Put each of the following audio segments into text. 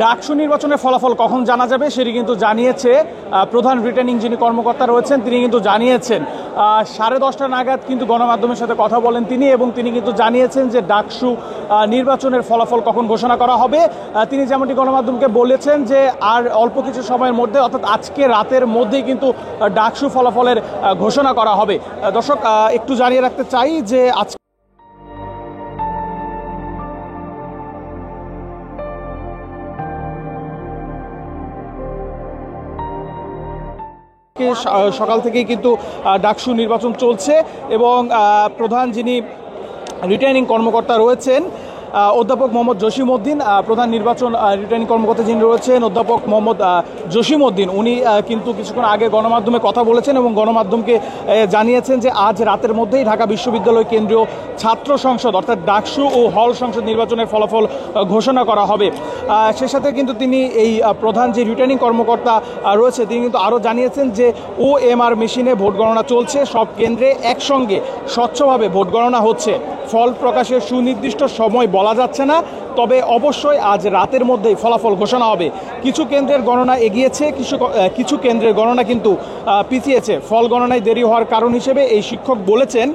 ডাকসু নির্বাচনের ফলাফল কখন জানা যাবে সেটি কিন্তু জানিয়েছে প্রধান রিটার্নিং যিনি কর্মকর্তা রয়েছেন তিনি কিন্তু জানিয়েছেন 10:30 নাগাদ কিন্তু গণমাধ্যমের সাথে কথা বলেন তিনি, এবং তিনি কিন্তু জানিয়েছেন যে ডাকসু নির্বাচনের ফলাফল কখন ঘোষণা করা হবে। তিনি যেমনটি গণমাধ্যমকে বলেছেন যে আর অল্প কিছু সময়ের মধ্যে, অর্থাৎ আজকে রাতের মধ্যেই কিন্তু ডাকসু ফলাফলের ঘোষণা করা হবে। দর্শক, একটু জানিয়ে রাখতে চাই যে আজকে সকাল থেকেই কিন্তু ডাকসু নির্বাচন চলছে, এবং প্রধান যিনি রিটার্নিং কর্মকর্তা রয়েছেন অধ্যাপক মোহাম্মদ জসিমউদ্দিন, প্রধান নির্বাচন রিটার্নিং কর্মকর্তা যিনি রয়েছেন অধ্যাপক মোহাম্মদ জসিমউদ্দিন, উনি কিন্তু কিছুক্ষণ আগে গণমাধ্যমে কথা বলেছেন এবং গণমাধ্যমকে জানিয়েছেন যে আজ রাতের মধ্যেই ঢাকা বিশ্ববিদ্যালয় কেন্দ্রীয় ছাত্র সংসদ অর্থাৎ ডাকসু ও হল সংসদ নির্বাচনের ফলাফল ঘোষণা করা হবে। সে সাথে কিন্তু তিনি এই প্রধান যে রিটার্নিং কর্মকর্তা রয়েছে তিনি কিন্তু আরও জানিয়েছেন যে OMR মেশিনে ভোট গণনা চলছে, সব কেন্দ্রে একসঙ্গে স্বচ্ছভাবে ভোট গণনা হচ্ছে। ফল প্রকাশের সুনির্দিষ্ট সময় বলা যাচ্ছে না, তবে অবশ্যই আজ রাতের মধ্যেই ফলাফল ঘোষণা হবে। কিছু কেন্দ্রের গণনা এগিয়েছে, কিছু কেন্দ্রের গণনা কিন্তু পিছিয়েছে। ফল গণনায় দেরি হওয়ার কারণ হিসেবে এই শিক্ষক বলেছেন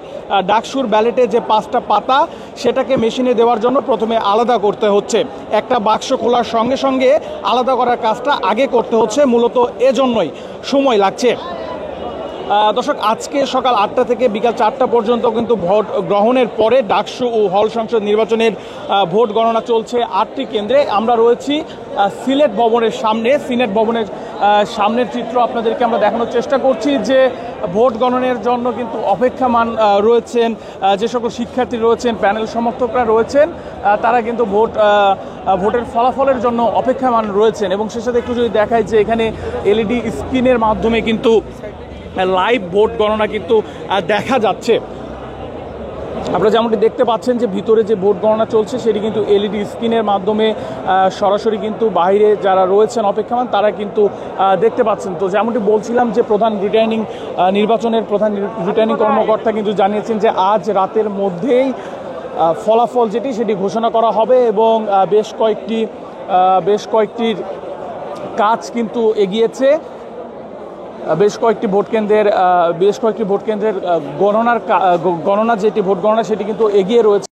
ডাকসুর ব্যালেটে যে 5টা পাতা সেটাকে মেশিনে দেওয়ার জন্য প্রথমে আলাদা করতে হচ্ছে। একটা বাক্স খোলার সঙ্গে সঙ্গে আলাদা করার কাজটা আগে করতে হচ্ছে, মূলত এজন্যই সময় লাগছে। দর্শক, আজকে সকাল 8টা থেকে বিকাল 4টা পর্যন্ত কিন্তু ভোট গ্রহণের পরে ডাকসু ও হল সংসদ নির্বাচনের ভোট গণনা চলছে 8টি কেন্দ্রে। আমরা রয়েছি সিলেট ভবনের সামনে। সিনেট ভবনের সামনের চিত্র আপনাদেরকে আমরা দেখানোর চেষ্টা করছি যে ভোট গণনের জন্য কিন্তু অপেক্ষামান রয়েছেন যে সকল শিক্ষার্থী রয়েছেন, প্যানেল সমর্থকরা রয়েছেন, তারা কিন্তু ভোটের ফলাফলের জন্য অপেক্ষামান রয়েছেন। এবং সে সাথে একটু যদি দেখায় যে এখানে LED স্ক্রিনের মাধ্যমে কিন্তু লাইভ ভোট গণনা কিন্তু দেখা যাচ্ছে। আপনারা যেমনটি দেখতে পাচ্ছেন যে ভিতরে যে ভোট গণনা চলছে সেটি কিন্তু LED স্ক্রিনের মাধ্যমে সরাসরি কিন্তু বাইরে যারা রয়েছেন অপেক্ষমান তারা কিন্তু দেখতে পাচ্ছেন। তো যেমনটি বলছিলাম যে প্রধান রিটার্নিং কর্মকর্তা কিন্তু জানিয়েছেন যে আজ রাতের মধ্যেই ফলাফল যেটি সেটি ঘোষণা করা হবে, এবং বেশ কয়েকটির কাজ কিন্তু এগিয়েছে। বেশ কয়েকটি ভোট কেন্দ্রের গণনা যেটি ভোট গণনা সেটি কিন্তু এগিয়ে রয়েছে।